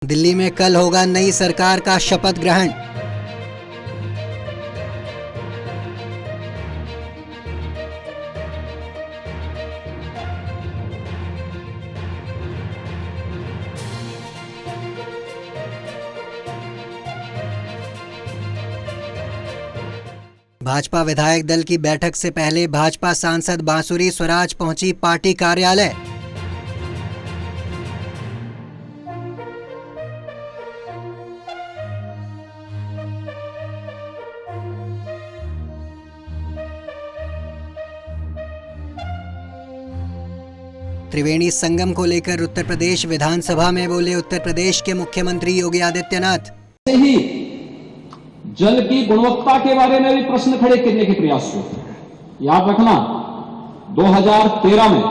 दिल्ली में कल होगा नई सरकार का शपथ ग्रहण। भाजपा विधायक दल की बैठक से पहले भाजपा सांसद बांसुरी स्वराज पहुंची पार्टी कार्यालय। त्रिवेणी संगम को लेकर उत्तर प्रदेश विधानसभा में बोले उत्तर प्रदेश के मुख्यमंत्री योगी आदित्यनाथ। ही जल की गुणवत्ता के बारे में भी प्रश्न खड़े करने के प्रयास हुए। याद रखना 2013 में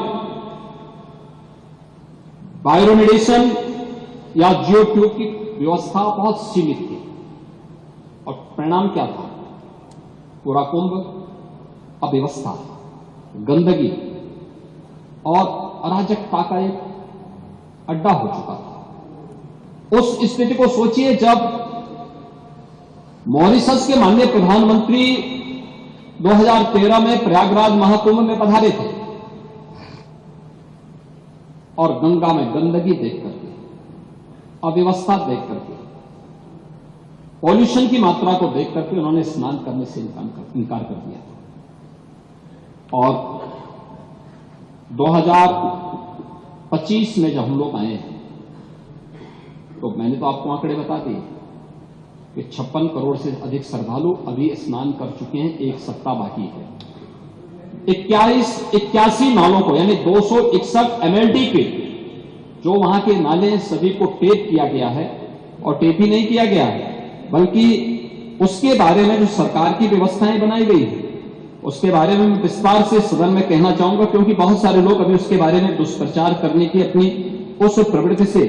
बायोरेमेडिएशन या जियो ट्यूब की व्यवस्था बहुत सीमित थी और परिणाम क्या था? पूरा कुंभ अव्यवस्था, गंदगी और अराजकता का एक अड्डा हो चुका था। उस स्थिति को सोचिए जब मॉरिशस के माननीय प्रधानमंत्री 2013 में प्रयागराज महाकुंभ में पधारे थे और गंगा में गंदगी देख करके, अव्यवस्था देख करके, पॉल्यूशन की मात्रा को देख करके उन्होंने स्नान करने से इनकार कर दिया था। और 2025 में जब हम लोग आए हैं तो मैंने तो आपको आंकड़े बता दिए कि 56 करोड़ से अधिक श्रद्धालु अभी स्नान कर चुके हैं। एक सप्ताह बाकी है। 81 नालों को यानी 261 MLD के जो वहां के नाले सभी को टेप किया गया है, और टेप ही नहीं किया गया है बल्कि उसके बारे में जो सरकार की व्यवस्थाएं बनाई गई है उसके बारे में विस्तार से सदन में कहना चाहूंगा, क्योंकि बहुत सारे लोग अभी उसके बारे में दुष्प्रचार करने की अपनी उस प्रवृत्ति से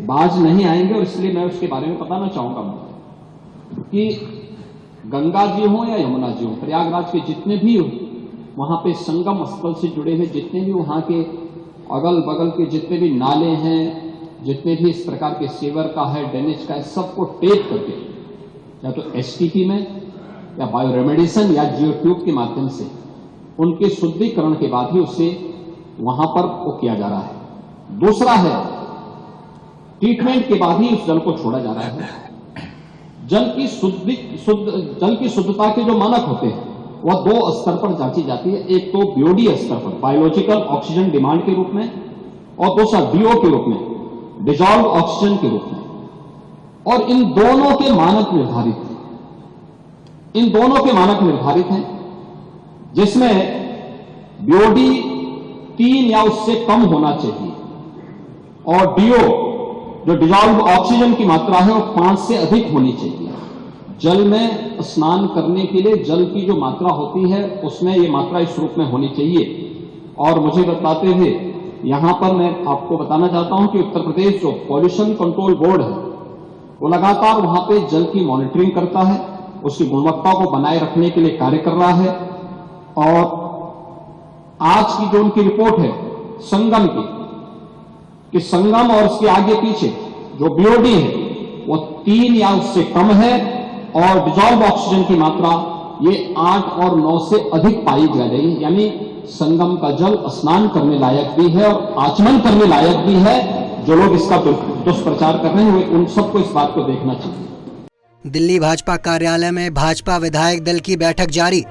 बाज नहीं आएंगे, और इसलिए मैं उसके बारे में बताना चाहूंगा कि गंगा जी हो या यमुना जी हो, प्रयागराज के जितने भी वहां पे संगम स्थल से जुड़े हुए जितने भी वहां के अगल बगल के जितने भी नाले हैं, जितने भी इस प्रकार के सेवर का है, ड्रेनेज का है, सबको टेप करके या तो STP में या बायोरेमेडिएशन या जियो ट्यूब के माध्यम से उनके शुद्धिकरण के बाद ही उसे वहां पर वो किया जा रहा है। दूसरा है ट्रीटमेंट के बाद ही उस जल को छोड़ा जा रहा है। जल की शुद्धता के जो मानक होते हैं वह 2 स्तर पर जांची जाती है। एक तो BOD स्तर पर, बायोलॉजिकल ऑक्सीजन डिमांड के रूप में, और दूसरा DO के रूप में, डिजॉल्व ऑक्सीजन के रूप में। और इन दोनों के मानक निर्धारित हैं। इन दोनों के मानक निर्धारित हैं जिसमें BOD 3 या उससे कम होना चाहिए और DO जो डिजॉल्व ऑक्सीजन की मात्रा है वो 5 से अधिक होनी चाहिए। जल में स्नान करने के लिए जल की जो मात्रा होती है उसमें ये मात्रा इस रूप में होनी चाहिए। और मुझे बताते हुए यहां पर मैं आपको बताना चाहता हूं कि उत्तर प्रदेश जो पॉल्यूशन कंट्रोल बोर्ड है वो लगातार वहां पे जल की मॉनिटरिंग करता है, उसकी गुणवत्ता को बनाए रखने के लिए कार्य कर रहा है। और आज की जो उनकी रिपोर्ट है संगम की, कि संगम और उसके आगे पीछे जो BOD है वो 3 या उससे कम है, और डिजॉल्व ऑक्सीजन की मात्रा ये 8 और 9 से अधिक पाई जा रही है। यानी संगम का जल स्नान करने लायक भी है और आचमन करने लायक भी है। जो लोग इसका दुष्प्रचार कर रहे हैं उन सबको इस बात को देखना चाहिए। दिल्ली भाजपा कार्यालय में भाजपा विधायक दल की बैठक जारी।